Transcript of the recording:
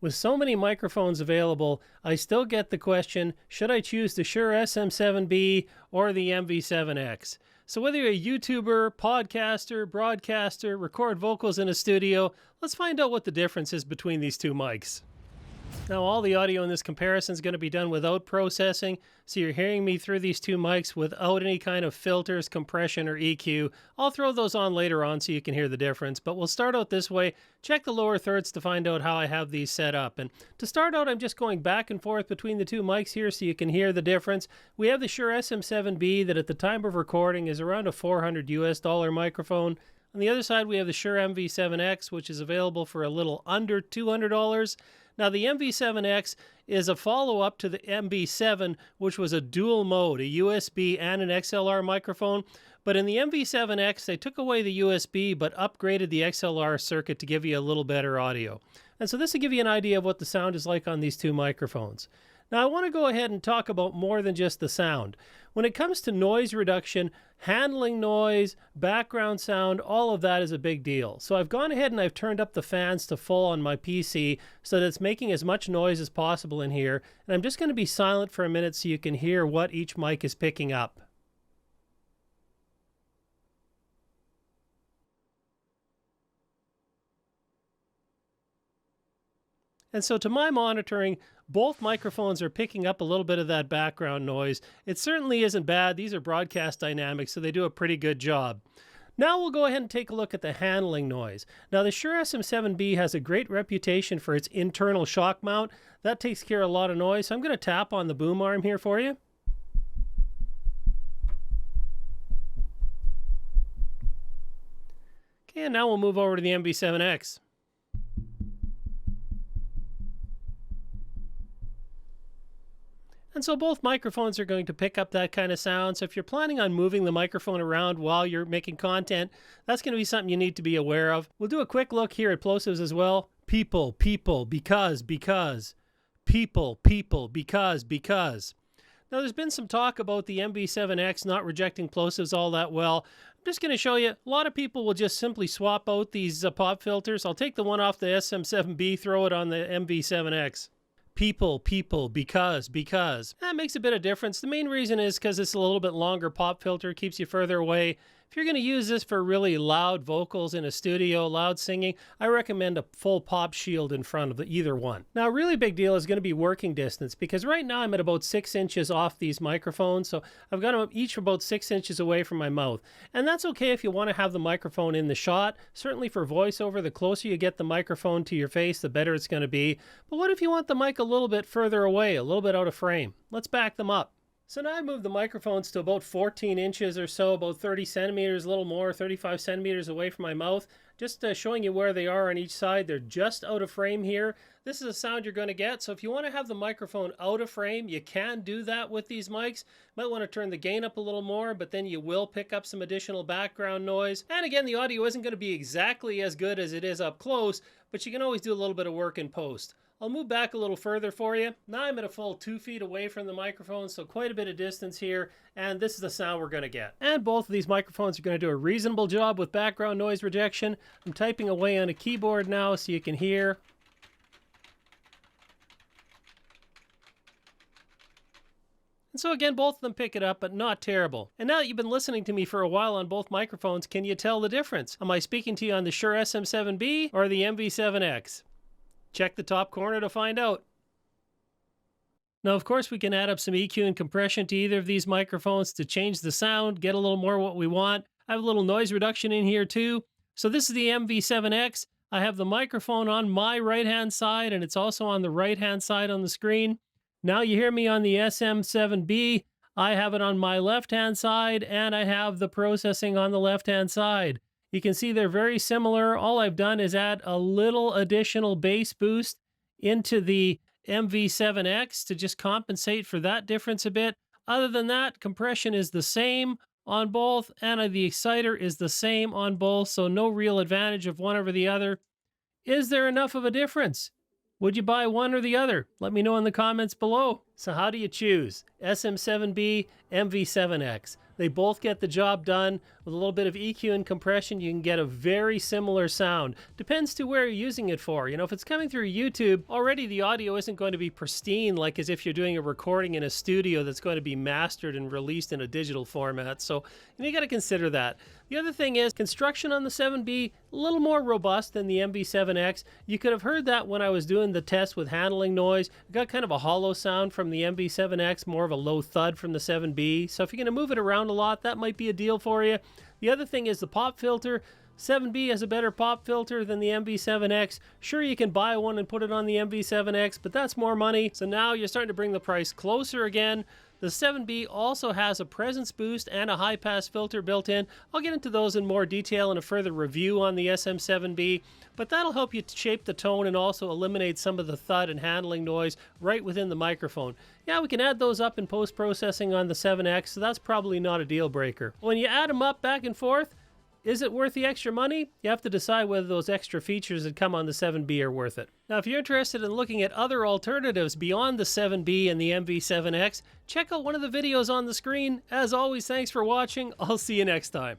With so many microphones available, I still get the question, should I choose the Shure SM7B or the MV7X? So whether you're a YouTuber, podcaster, broadcaster, record vocals in a studio, let's find out what the difference is between these two mics. Now, all the audio in this comparison is going to be done without processing, so you're hearing me through these two mics without any kind of filters, compression, or EQ. I'll throw those on later on so you can hear the difference, but we'll start out this way. Check the lower thirds to find out how I have these set up. And to start out, I'm just going back and forth between the two mics here so you can hear the difference. We have the Shure SM7B that at the time of recording is around a $400 microphone. On the other side, we have the Shure MV7X, which is available for a little under $200. Now, the MV7X is a follow-up to the MV7, which was a dual mode, a USB and an XLR microphone. But in the MV7X, they took away the USB but upgraded the XLR circuit to give you a little better audio. And so this will give you an idea of what the sound is like on these two microphones. Now, I want to go ahead and talk about more than just the sound. When it comes to noise reduction, handling noise, background sound, all of that is a big deal. So I've gone ahead and I've turned up the fans to full on my PC so that it's making as much noise as possible in here. And I'm just going to be silent for a minute so you can hear what each mic is picking up. And so to my monitoring, both microphones are picking up a little bit of that background noise. It certainly isn't bad. These are broadcast dynamics, so they do a pretty good job. Now we'll go ahead and take a look at the handling noise. Now the Shure SM7B has a great reputation for its internal shock mount. That takes care of a lot of noise. So I'm going to tap on the boom arm here for you. Okay, and now we'll move over to the MV7X. And so both microphones are going to pick up that kind of sound. So if you're planning on moving the microphone around while you're making content, that's going to be something you need to be aware of. We'll do a quick look here at plosives as well. People, because. People, because. Now there's been some talk about the MV7X not rejecting plosives all that well. I'm just going to show you, a lot of people will just simply swap out these pop filters. I'll take the one off the SM7B, throw it on the MV7X. People, because. That makes a bit of difference. The main reason is because it's a little bit longer pop filter, keeps you further away. If you're going to use this for really loud vocals in a studio, loud singing, I recommend a full pop shield in front of either one. Now, a really big deal is going to be working distance, because right now I'm at about 6 inches off these microphones, so I've got them each about 6 inches away from my mouth. And that's okay if you want to have the microphone in the shot. Certainly for voiceover, the closer you get the microphone to your face, the better it's going to be. But what if you want the mic a little bit further away, a little bit out of frame? Let's back them up. So now I moved the microphones to about 14 inches or so, about 30 centimeters, a little more, 35 centimeters away from my mouth. Just showing you where they are on each side. They're just out of frame here. This is a sound you're going to get. So if you want to have the microphone out of frame, you can do that with these mics. Might want to turn the gain up a little more, but then you will pick up some additional background noise. And again, the audio isn't going to be exactly as good as it is up close, but you can always do a little bit of work in post. I'll move back a little further for you. Now I'm at a full 2 feet away from the microphone, so quite a bit of distance here, and this is the sound we're going to get. And both of these microphones are going to do a reasonable job with background noise rejection. I'm typing away on a keyboard now so you can hear. And so again, both of them pick it up, but not terrible. And now that you've been listening to me for a while on both microphones, can you tell the difference? Am I speaking to you on the Shure SM7B or the MV7X? Check the top corner to find out. Now, of course, we can add up some EQ and compression to either of these microphones to change the sound, get a little more what we want. I have a little noise reduction in here too. So this is the MV7X. I have the microphone on my right-hand side, and it's also on the right-hand side on the screen. Now you hear me on the SM7B. I have it on my left-hand side, and I have the processing on the left-hand side. You can see they're very similar. All I've done is add a little additional bass boost into the MV7X to just compensate for that difference a bit. Other than that, compression is the same on both, and the exciter is the same on both, so no real advantage of one over the other. Is there enough of a difference? Would you buy one or the other? Let me know in the comments below. So how do you choose? SM7B, MV7X. They both get the job done. With a little bit of EQ and compression, you can get a very similar sound. Depends to where you're using it for. You know, if it's coming through YouTube, already the audio isn't going to be pristine like as if you're doing a recording in a studio that's going to be mastered and released in a digital format. So you got to consider that. The other thing is construction on the 7B, a little more robust than the MV7X. You could have heard that when I was doing the test with handling noise. It got kind of a hollow sound from the MV7X, more of a low thud from the 7B. So if you're going to move it around a lot, that might be a deal for you. The other thing is the pop filter. 7B has a better pop filter than the MV7X. Sure, you can buy one and put it on the MV7X, but that's more money. So now you're starting to bring the price closer again. The 7B also has a presence boost and a high-pass filter built in. I'll get into those in more detail in a further review on the SM7B, but that'll help you shape the tone and also eliminate some of the thud and handling noise right within the microphone. Yeah, we can add those up in post-processing on the 7X, so that's probably not a deal breaker. When you add them up back and forth, is it worth the extra money? You have to decide whether those extra features that come on the 7B are worth it. Now, if you're interested in looking at other alternatives beyond the 7B and the MV7X, check out one of the videos on the screen. As always, thanks for watching. I'll see you next time.